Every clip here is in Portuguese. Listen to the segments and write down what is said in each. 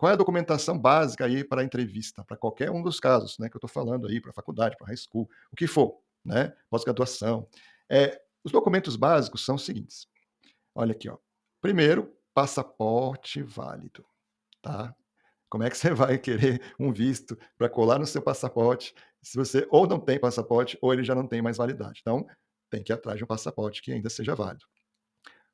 qual é a documentação básica aí para a entrevista, para qualquer um dos casos, né, que eu estou falando aí, para faculdade, para high school, o que for, né, pós-graduação. Os documentos básicos são os seguintes, olha aqui, ó. Primeiro, passaporte válido, tá? Como é que você vai querer um visto para colar no seu passaporte, se você ou não tem passaporte ou ele já não tem mais validade. Então, tem que ir atrás de um passaporte que ainda seja válido.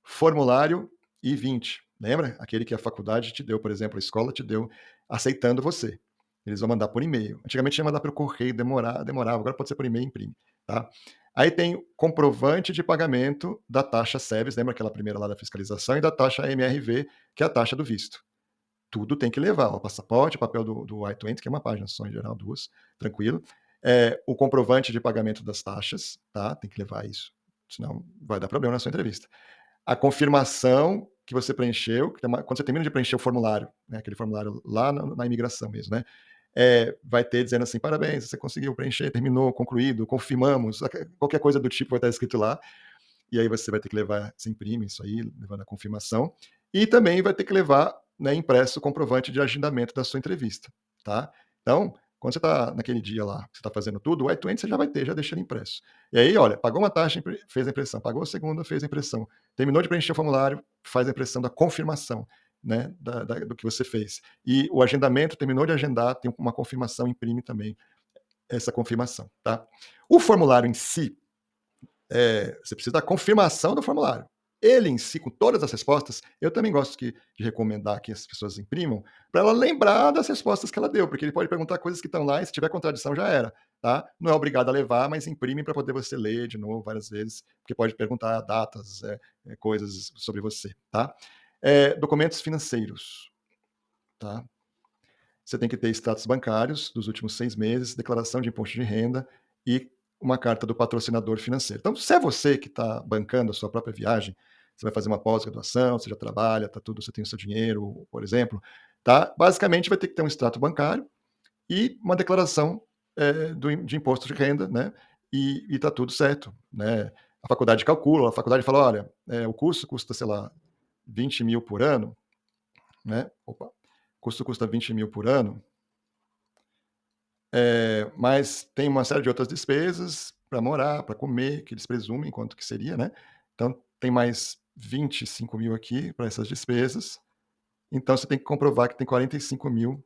Formulário I-20, lembra? Aquele que a faculdade te deu, por exemplo, a escola te deu, aceitando você. Eles vão mandar por e-mail. Antigamente ia mandar pelo correio, demorava, agora pode ser por e-mail e imprime, tá? Aí tem comprovante de pagamento da taxa SEVES, lembra aquela primeira lá da fiscalização, e da taxa MRV, que é a taxa do visto. Tudo tem que levar, o passaporte, o papel do I-20, que é uma página só em geral, duas, tranquilo. O comprovante de pagamento das taxas, tá? Tem que levar isso, senão vai dar problema na sua entrevista. A confirmação que você preencheu, quando você termina de preencher o formulário, né, aquele formulário lá na imigração mesmo, né? Vai ter dizendo assim, parabéns, você conseguiu preencher, terminou, concluído, confirmamos, qualquer coisa do tipo vai estar escrito lá, e aí você vai ter que levar, você imprime isso aí, levando a confirmação, e também vai ter que levar, né, impresso o comprovante de agendamento da sua entrevista, tá? Então, quando você está naquele dia lá, você está fazendo tudo, o I-20 você já vai ter, já deixa ele impresso. E aí, olha, pagou uma taxa, fez a impressão, pagou a segunda, fez a impressão, terminou de preencher o formulário, faz a impressão da confirmação, né, do que você fez. E o agendamento, terminou de agendar, tem uma confirmação, imprime também essa confirmação, tá? O formulário em si, você precisa da confirmação do formulário. Ele em si, com todas as respostas, eu também gosto de recomendar que as pessoas imprimam, para ela lembrar das respostas que ela deu, porque ele pode perguntar coisas que estão lá e se tiver contradição já era, tá? Não é obrigado a levar, mas imprime para poder você ler de novo várias vezes, porque pode perguntar datas, coisas sobre você, tá? Documentos financeiros, tá? Você tem que ter extratos bancários dos últimos 6 meses, declaração de imposto de renda e uma carta do patrocinador financeiro. Então, se é você que está bancando a sua própria viagem, você vai fazer uma pós-graduação, você já trabalha, tá tudo, você tem o seu dinheiro, por exemplo, tá? Basicamente vai ter que ter um extrato bancário e uma declaração de imposto de renda, né? E tá tudo certo, né? A faculdade calcula, a faculdade fala, olha, o curso custa, sei lá, 20 mil por ano, né? Opa, o curso custa 20 mil por ano, mas tem uma série de outras despesas para morar, para comer, que eles presumem quanto que seria, né? Então tem mais 25 mil aqui para essas despesas. Então você tem que comprovar que tem 45 mil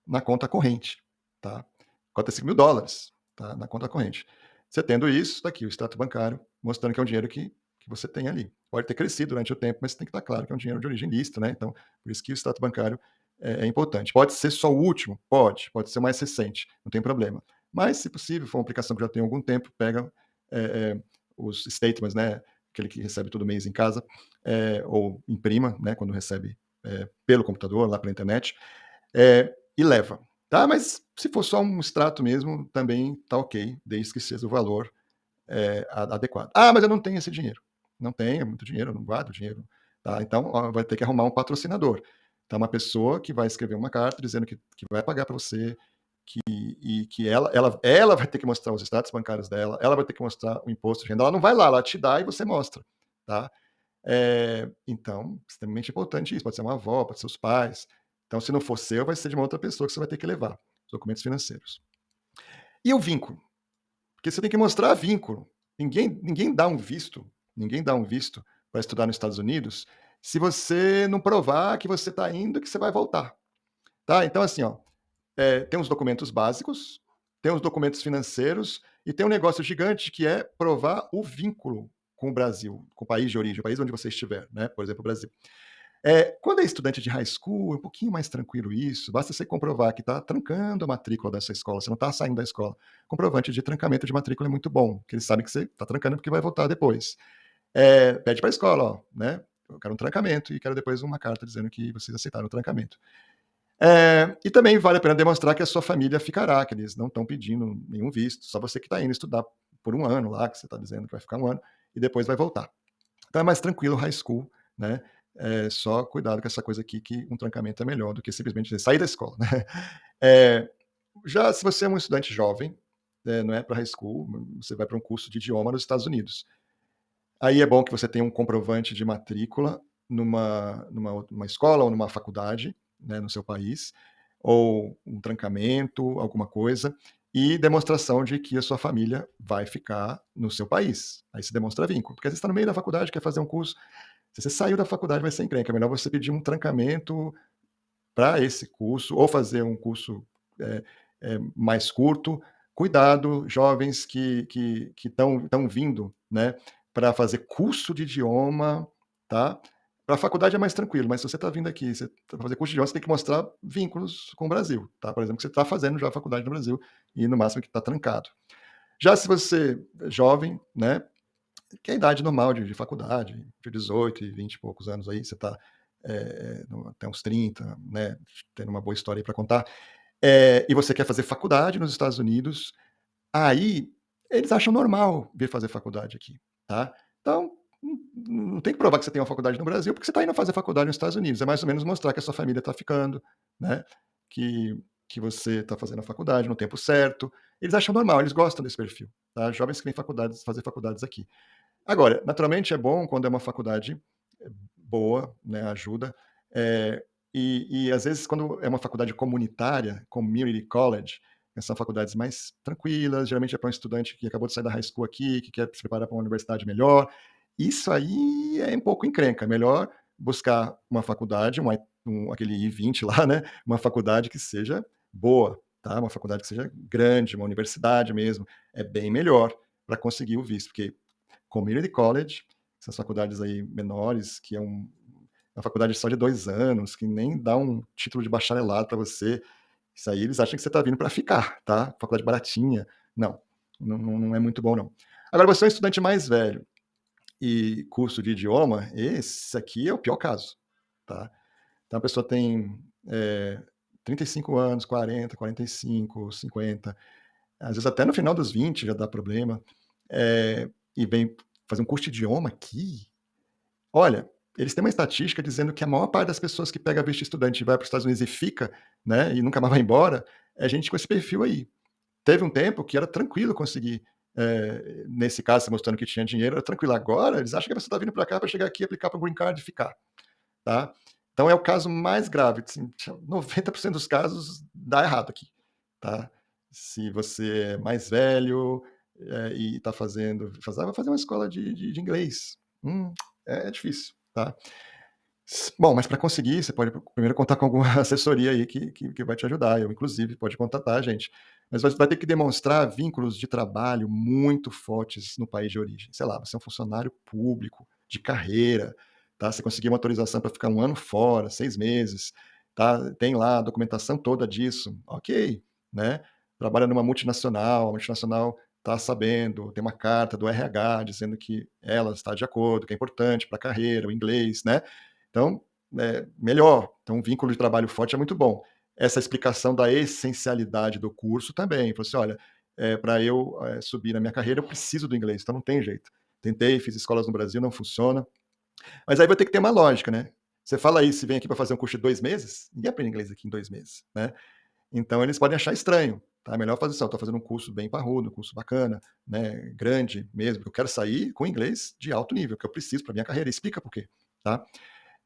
na conta corrente, tá? 45 mil dólares, tá? Na conta corrente. Você tendo isso, está aqui o extrato bancário, mostrando que é um dinheiro que você tem ali. Pode ter crescido durante o tempo, mas tem que estar claro que é um dinheiro de origem lícita, né? Então, por isso que o extrato bancário é importante. Pode ser só o último? Pode ser o mais recente, não tem problema. Mas, se possível, for uma aplicação que já tem algum tempo, pega os statements, né? Aquele que recebe todo mês em casa, ou imprima, né? Quando recebe pelo computador, lá pela internet, e leva. Tá? Mas se for só um extrato mesmo, também tá ok, desde que seja o valor adequado. Ah, mas eu não tenho esse dinheiro. Não tenho, é muito dinheiro, eu não guardo dinheiro. Tá? Então, vai ter que arrumar um patrocinador. Então, uma pessoa que vai escrever uma carta dizendo que vai pagar para você, e que ela vai ter que mostrar os extratos bancários dela, ela vai ter que mostrar o imposto de renda. Ela não vai lá, ela te dá e você mostra. Tá? Então, extremamente importante isso. Pode ser uma avó, pode ser os pais. Então, se não for seu, vai ser de uma outra pessoa que você vai ter que levar os documentos financeiros. E o vínculo? Porque você tem que mostrar vínculo. Ninguém dá um visto para estudar nos Estados Unidos se você não provar que você está indo, que você vai voltar. Tá? Então, assim, ó, tem os documentos básicos, tem os documentos financeiros e tem um negócio gigante que é provar o vínculo com o Brasil, com o país de origem, o país onde você estiver, né? Por exemplo, o Brasil. Quando é estudante de high school, é um pouquinho mais tranquilo isso, basta você comprovar que está trancando a matrícula dessa escola, você não está saindo da escola. Comprovante de trancamento de matrícula é muito bom, porque eles sabem que você está trancando porque vai voltar depois. Pede para a escola, ó, né? Eu quero um trancamento e quero depois uma carta dizendo que vocês aceitaram o trancamento. E também vale a pena demonstrar que a sua família ficará, que eles não estão pedindo nenhum visto, só você que está indo estudar por um ano lá, que você está dizendo que vai ficar um ano, e depois vai voltar. Então é mais tranquilo high school, né? Só cuidado com essa coisa aqui, que um trancamento é melhor do que simplesmente sair da escola, né? Já se você é um estudante jovem, não é para high school, você vai para um curso de idioma nos Estados Unidos. Aí é bom que você tenha um comprovante de matrícula numa escola ou numa faculdade, né, no seu país, ou um trancamento, alguma coisa, e demonstração de que a sua família vai ficar no seu país. Aí se demonstra vínculo, porque às vezes você está no meio da faculdade, quer fazer um curso, se você saiu da faculdade vai ser encrenca, é melhor você pedir um trancamento para esse curso, ou fazer um curso eh mais curto. Cuidado, jovens que estão vindo, né, para fazer curso de idioma, tá. Para a faculdade é mais tranquilo, mas se você está vindo aqui, você pra fazer curso de idioma, você tem que mostrar vínculos com o Brasil, tá. Por exemplo, que você está fazendo já a faculdade no Brasil e no máximo que está trancado. Já se você é jovem, né, que é a idade normal de faculdade, de 18 e 20 e poucos anos aí, você está, até uns 30, né, tendo uma boa história aí para contar, e você quer fazer faculdade nos Estados Unidos, aí eles acham normal vir fazer faculdade aqui, tá. Então, não tem que provar que você tem uma faculdade no Brasil, porque você está indo fazer faculdade nos Estados Unidos, é mais ou menos mostrar que a sua família está ficando, né, que que você está fazendo a faculdade no tempo certo. Eles acham normal, eles gostam desse perfil, tá. Jovens que vêm fazer faculdades aqui. Agora, naturalmente é bom quando é uma faculdade boa, né, ajuda, e às vezes quando é uma faculdade comunitária, community college, são faculdades mais tranquilas, geralmente é para um estudante que acabou de sair da high school aqui, que quer se preparar para uma universidade melhor. Isso aí é um pouco encrenca, é melhor buscar uma faculdade, aquele I-20 lá, né, uma faculdade que seja boa, tá, uma faculdade que seja grande, uma universidade mesmo, é bem melhor para conseguir o visto, porque community college, essas faculdades aí menores, que é uma faculdade só de 2 anos, que nem dá um título de bacharelado para você, isso aí eles acham que você está vindo para ficar, tá, faculdade baratinha. Não, não é muito bom não. Agora você é um estudante mais velho e curso de idioma, esse aqui é o pior caso, tá. Então a pessoa tem, 35 anos, 40, 45, 50, às vezes até no final dos 20 já dá problema, e vem fazer um curso de idioma aqui. Olha, eles têm uma estatística dizendo que a maior parte das pessoas que pega visto de estudante e vai para os Estados Unidos e fica, né, e nunca mais vai embora, é gente com esse perfil aí. Teve um tempo que era tranquilo conseguir, nesse caso, você mostrando que tinha dinheiro, era tranquilo. Agora eles acham que você está vindo para cá para chegar aqui, aplicar para o green card e ficar, tá. Então é o caso mais grave, assim, 90% dos casos dá errado aqui, tá. Se você é mais velho, e está vai fazer uma escola de inglês, é difícil, tá. Bom, mas para conseguir, você pode primeiro contar com alguma assessoria aí que vai te ajudar. Eu, inclusive, pode contatar a gente. Mas você vai ter que demonstrar vínculos de trabalho muito fortes no país de origem. Sei lá, você é um funcionário público, de carreira, tá? Você conseguiu uma autorização para ficar 1 ano fora, 6 meses, tá? Tem lá a documentação toda disso, ok, né? Trabalha numa multinacional, a multinacional está sabendo, tem uma carta do RH dizendo que ela está de acordo, que é importante para a carreira, o inglês, né? Então, melhor. Então, um vínculo de trabalho forte é muito bom. Essa explicação da essencialidade do curso também. Falou assim: olha, para eu subir na minha carreira, eu preciso do inglês, então não tem jeito. Tentei, fiz escolas no Brasil, não funciona. Mas aí vai ter que ter uma lógica, né? Você fala aí, se vem aqui para fazer um curso de 2 meses, ninguém aprende inglês aqui em 2 meses, né? Então eles podem achar estranho, tá? É melhor fazer assim: estou fazendo um curso bem parrudo, um curso bacana, né, grande mesmo, eu quero sair com inglês de alto nível, que eu preciso para minha carreira. Explica por quê, tá?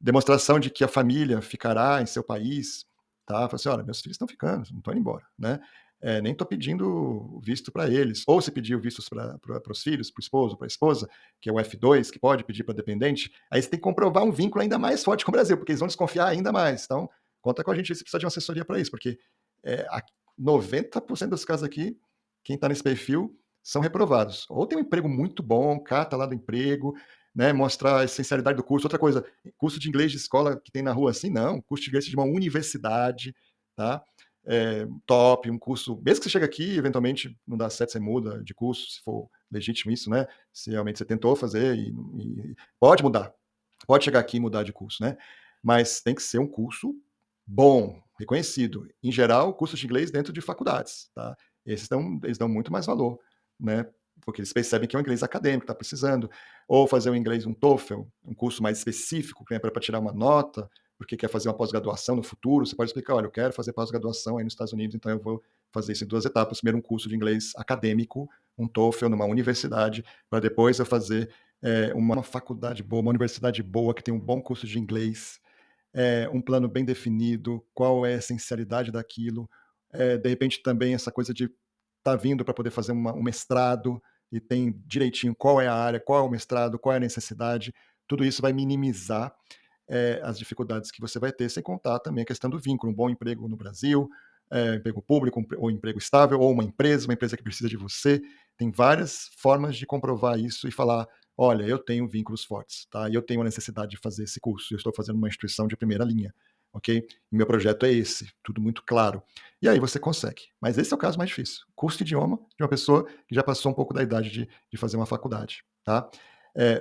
Demonstração de que a família ficará em seu país, tá. Fala assim: "Olha, meus filhos estão ficando, não estão indo embora, né. Nem estou pedindo visto para eles", ou se pediu vistos para os filhos, para o esposo, para a esposa, que é o F2, que pode pedir para dependente, aí você tem que comprovar um vínculo ainda mais forte com o Brasil, porque eles vão desconfiar ainda mais. Então, conta com a gente aí se precisar de uma assessoria para isso, porque, a 90% dos casos aqui, quem está nesse perfil são reprovados. Ou tem um emprego muito bom, carta lá do emprego, né, mostrar a essencialidade do curso. Outra coisa, curso de inglês de escola que tem na rua assim, não. Curso de inglês de uma universidade, tá? Top, um curso. Mesmo que você chegue aqui, eventualmente não dá certo, você muda de curso, se for legítimo isso, né? Se realmente você tentou fazer e pode mudar. Pode chegar aqui e mudar de curso, né? Mas tem que ser um curso bom, reconhecido. Em geral, cursos de inglês dentro de faculdades, tá? Eles dão muito mais valor, né? Porque eles percebem que é um inglês acadêmico, está precisando. Ou fazer um inglês, um TOEFL, um curso mais específico, que é para tirar uma nota, porque quer fazer uma pós-graduação no futuro. Você pode explicar: olha, eu quero fazer pós-graduação aí nos Estados Unidos, então eu vou fazer isso em 2 etapas. Primeiro, um curso de inglês acadêmico, um TOEFL numa universidade, para depois eu fazer uma faculdade boa, uma universidade boa, que tem um bom curso de inglês, um plano bem definido, qual é a essencialidade daquilo, de repente também essa coisa de estar vindo para poder fazer um mestrado e tem direitinho qual é a área, qual é o mestrado, qual é a necessidade, tudo isso vai minimizar as dificuldades que você vai ter, sem contar também a questão do vínculo, um bom emprego no Brasil, emprego público, ou emprego estável, ou uma empresa que precisa de você. Tem várias formas de comprovar isso e falar: olha, eu tenho vínculos fortes, tá? E eu tenho a necessidade de fazer esse curso, eu estou fazendo uma instituição de primeira linha, ok? E meu projeto é esse, tudo muito claro. E aí você consegue. Mas esse é o caso mais difícil. Curso de idioma de uma pessoa que já passou um pouco da idade de fazer uma faculdade, tá?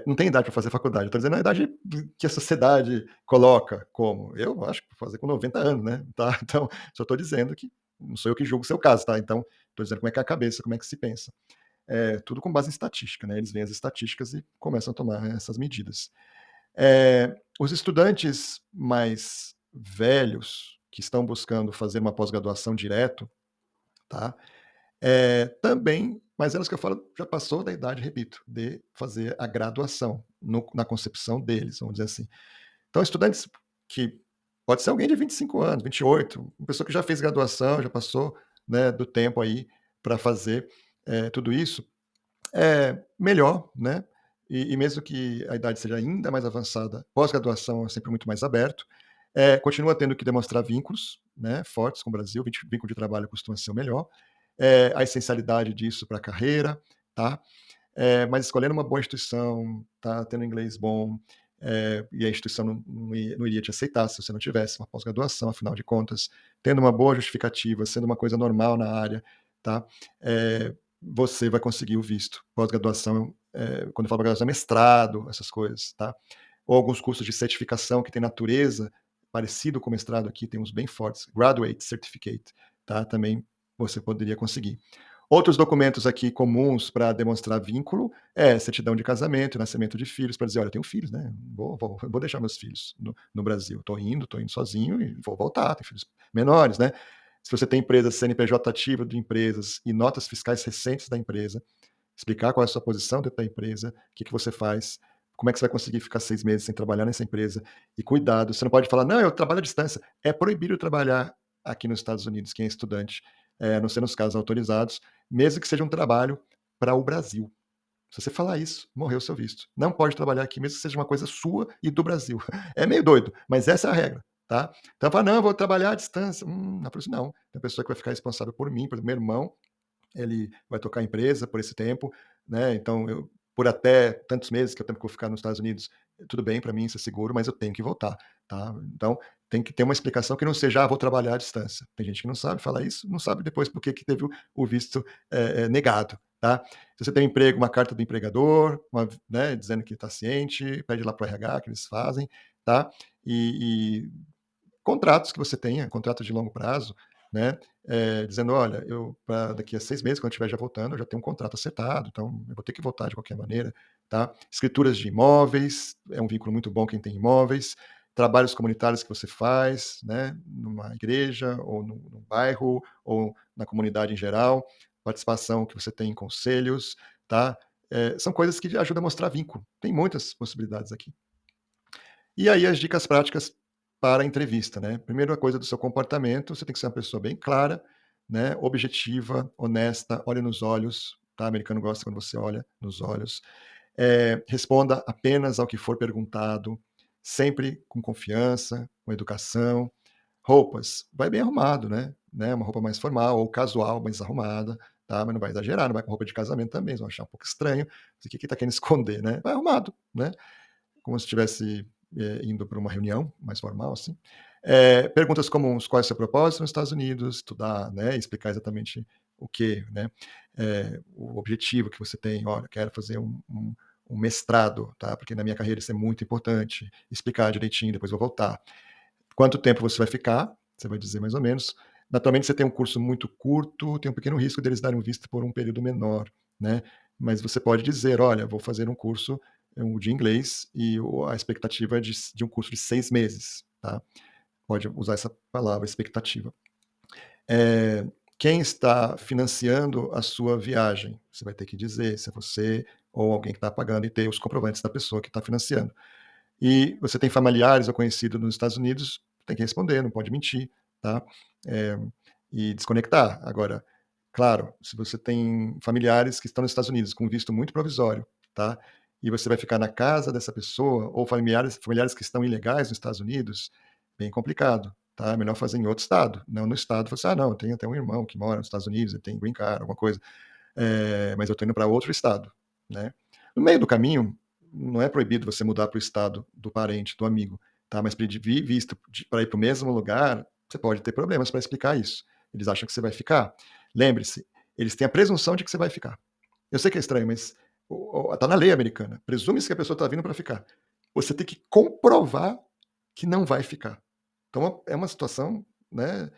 Não tem idade para fazer faculdade, eu estou dizendo a idade que a sociedade coloca como. Eu acho que vou fazer com 90 anos, né? Tá? Então, só estou dizendo que não sou eu que julgo o seu caso, tá? Então, estou dizendo como é que é a cabeça, como é que se pensa. Tudo com base em estatística, né? Eles veem as estatísticas e começam a tomar essas medidas. Os estudantes mais velhos que estão buscando fazer uma pós-graduação direto, tá? Também, mas elas que eu falo já passou da idade, repito, de fazer a graduação na concepção deles, vamos dizer assim. Então, estudantes que pode ser alguém de 25 anos, 28, uma pessoa que já fez graduação, já passou, né, do tempo aí para fazer tudo isso, melhor, né? E mesmo que a idade seja ainda mais avançada, pós-graduação é sempre muito mais aberto. Continua tendo que demonstrar vínculos, né, fortes com o Brasil, vínculo de trabalho costuma ser o melhor. A essencialidade disso para a carreira, tá? Mas escolhendo uma boa instituição, tá tendo inglês bom, e a instituição não iria te aceitar se você não tivesse uma pós-graduação, afinal de contas, tendo uma boa justificativa, sendo uma coisa normal na área, tá? Você vai conseguir o visto. Pós-graduação, quando eu falo graduação, é mestrado, essas coisas, tá? Ou alguns cursos de certificação que tem natureza, parecido com o mestrado aqui, tem uns bem fortes, Graduate Certificate, tá? Também você poderia conseguir. Outros documentos aqui comuns para demonstrar vínculo certidão de casamento, nascimento de filhos, para dizer, olha, eu tenho filhos, né? Vou deixar meus filhos no Brasil. Estou indo sozinho e vou voltar, tenho filhos menores, né? Se você tem empresa CNPJ ativa de empresas e notas fiscais recentes da empresa, explicar qual é a sua posição dentro da empresa, o que você faz, como é que você vai conseguir ficar 6 meses sem trabalhar nessa empresa. E cuidado, você não pode falar, não, eu trabalho à distância. É proibido trabalhar aqui nos Estados Unidos, quem é estudante, a não ser nos casos autorizados, mesmo que seja um trabalho para o Brasil. Se você falar isso, morreu o seu visto. Não pode trabalhar aqui, mesmo que seja uma coisa sua e do Brasil. É meio doido, mas essa é a regra, tá? Então fala, não, eu vou trabalhar à distância. Não, eu falo assim, não. Tem pessoa que vai ficar responsável por mim, por meu irmão, ele vai tocar a empresa por esse tempo, né? Então, por até tantos meses que eu tenho que eu ficar nos Estados Unidos, tudo bem para mim, isso é seguro, mas eu tenho que voltar, tá? Então, tem que ter uma explicação que não seja, vou trabalhar à distância. Tem gente que não sabe falar isso, não sabe depois por que teve o visto negado, tá? Se você tem um emprego, uma carta do empregador, né, dizendo que está ciente, pede lá para o RH que eles fazem, tá? E contratos que você tenha, contratos de longo prazo, né, dizendo, olha, eu para daqui a 6 meses, quando eu estiver já voltando, eu já tenho um contrato acertado, então eu vou ter que voltar de qualquer maneira, tá? Escrituras de imóveis, é um vínculo muito bom quem tem imóveis, trabalhos comunitários que você faz, né, numa igreja, ou num bairro, ou na comunidade em geral, participação que você tem em conselhos, tá? São coisas que ajudam a mostrar vínculo. Tem muitas possibilidades aqui. E aí as dicas práticas para a entrevista, né? Primeira coisa do seu comportamento, você tem que ser uma pessoa bem clara, né? Objetiva, honesta, olhe nos olhos, tá? O americano gosta quando você olha nos olhos. Responda apenas ao que for perguntado, sempre com confiança, com educação. Roupas, vai bem arrumado, né? Uma roupa mais formal ou casual, mais arrumada, tá? Mas não vai exagerar, não vai com roupa de casamento também, eles vão achar um pouco estranho. O que está querendo esconder, né? Vai arrumado, né? Como se estivesse indo para uma reunião mais formal, assim. Perguntas comuns, qual é o seu propósito nos Estados Unidos, estudar, né, explicar exatamente o que, né, o objetivo que você tem, olha, quero fazer um mestrado, tá, porque na minha carreira isso é muito importante, explicar direitinho, depois vou voltar. Quanto tempo você vai ficar, você vai dizer mais ou menos. Naturalmente, você tem um curso muito curto, tem um pequeno risco deles darem um visto por um período menor, né, mas você pode dizer, olha, vou fazer um curso de inglês e a expectativa é de um curso de 6 meses, tá? Pode usar essa palavra, expectativa. Quem está financiando a sua viagem? Você vai ter que dizer se é você ou alguém que está pagando e ter os comprovantes da pessoa que está financiando. E você tem familiares ou conhecido nos Estados Unidos, tem que responder, não pode mentir, tá? Eh, e desconectar. Agora, claro, se você tem familiares que estão nos Estados Unidos com visto muito provisório, tá? E você vai ficar na casa dessa pessoa, ou familiares que estão ilegais nos Estados Unidos, bem complicado, tá? É melhor fazer em outro estado, não no estado. Você, ah, não, eu tenho até um irmão que mora nos Estados Unidos, ele tem green card, alguma coisa, mas eu estou indo para outro estado, né? No meio do caminho, não é proibido você mudar para o estado do parente, do amigo, tá? Mas pedir visto para ir para o mesmo lugar, você pode ter problemas para explicar isso. Eles acham que você vai ficar. Lembre-se, eles têm a presunção de que você vai ficar. Eu sei que é estranho, mas está na lei americana. Presume-se que a pessoa está vindo para ficar. Você tem que comprovar que não vai ficar. Então é uma situação, né,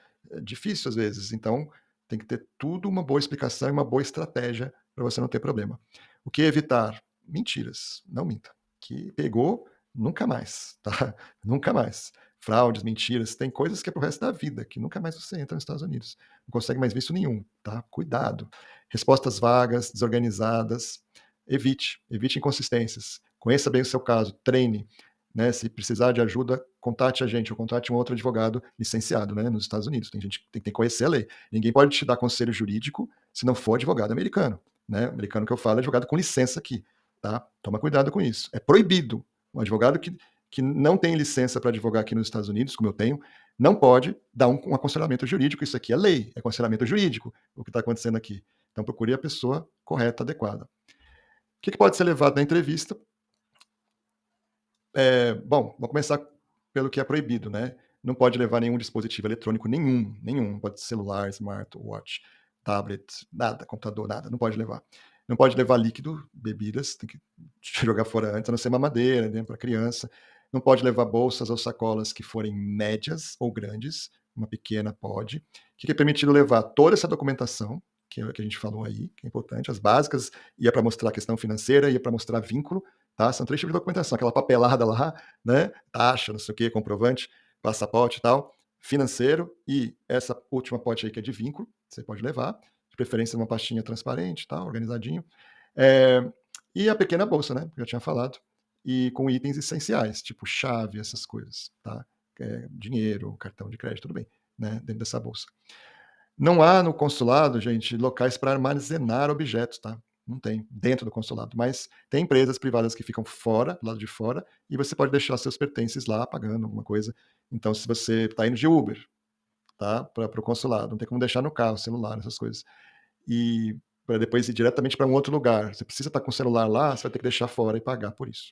difícil às vezes. Então tem que ter tudo uma boa explicação e uma boa estratégia para você não ter problema. O que evitar? Mentiras. Não minta. Que pegou, nunca mais, tá? Nunca mais. Fraudes, mentiras, tem coisas que é pro resto da vida, que nunca mais você entra nos Estados Unidos. Não consegue mais visto nenhum, tá? Cuidado. Respostas vagas, desorganizadas. Evite inconsistências. Conheça bem o seu caso, treine. Né, se precisar de ajuda, contate a gente ou contate um outro advogado licenciado, né, nos Estados Unidos. Tem gente que tem que conhecer a lei. Ninguém pode te dar conselho jurídico se não for advogado americano. Né? Americano que eu falo é advogado com licença aqui. Tá? Toma cuidado com isso. É proibido. Um advogado que não tem licença para advogar aqui nos Estados Unidos, como eu tenho, não pode dar um aconselhamento jurídico. Isso aqui é lei, é aconselhamento jurídico, o que está acontecendo aqui. Então procure a pessoa correta, adequada. O que pode ser levado na entrevista? Bom, vou começar pelo que é proibido, né? Não pode levar nenhum dispositivo eletrônico, nenhum. Pode ser celular, smartwatch, tablet, nada, computador, nada, não pode levar. Não pode levar líquido, bebidas, tem que jogar fora antes, a não ser mamadeira, né, para criança. Não pode levar bolsas ou sacolas que forem médias ou grandes, uma pequena pode. O que é permitido levar? Toda essa documentação, que é o que a gente falou aí, que é importante, as básicas, ia para mostrar a questão financeira, ia para mostrar vínculo, tá? São 3 tipos de documentação, aquela papelada lá, né? Taxa, não sei o quê, comprovante, passaporte e tal, financeiro e essa última pote aí que é de vínculo, você pode levar, de preferência uma pastinha transparente, tal, organizadinho. Eh, e a pequena bolsa, né, que eu já tinha falado, e com itens essenciais, tipo chave, essas coisas, tá? Dinheiro, cartão de crédito, tudo bem, né, dentro dessa bolsa. Não há no consulado, gente, locais para armazenar objetos, tá? Não tem, dentro do consulado, mas tem empresas privadas que ficam fora, do lado de fora, e você pode deixar seus pertences lá pagando alguma coisa. Então, se você está indo de Uber, tá, para o consulado, não tem como deixar no carro, celular, essas coisas. E para depois ir diretamente para um outro lugar. Você precisa estar com o celular lá, você vai ter que deixar fora e pagar por isso.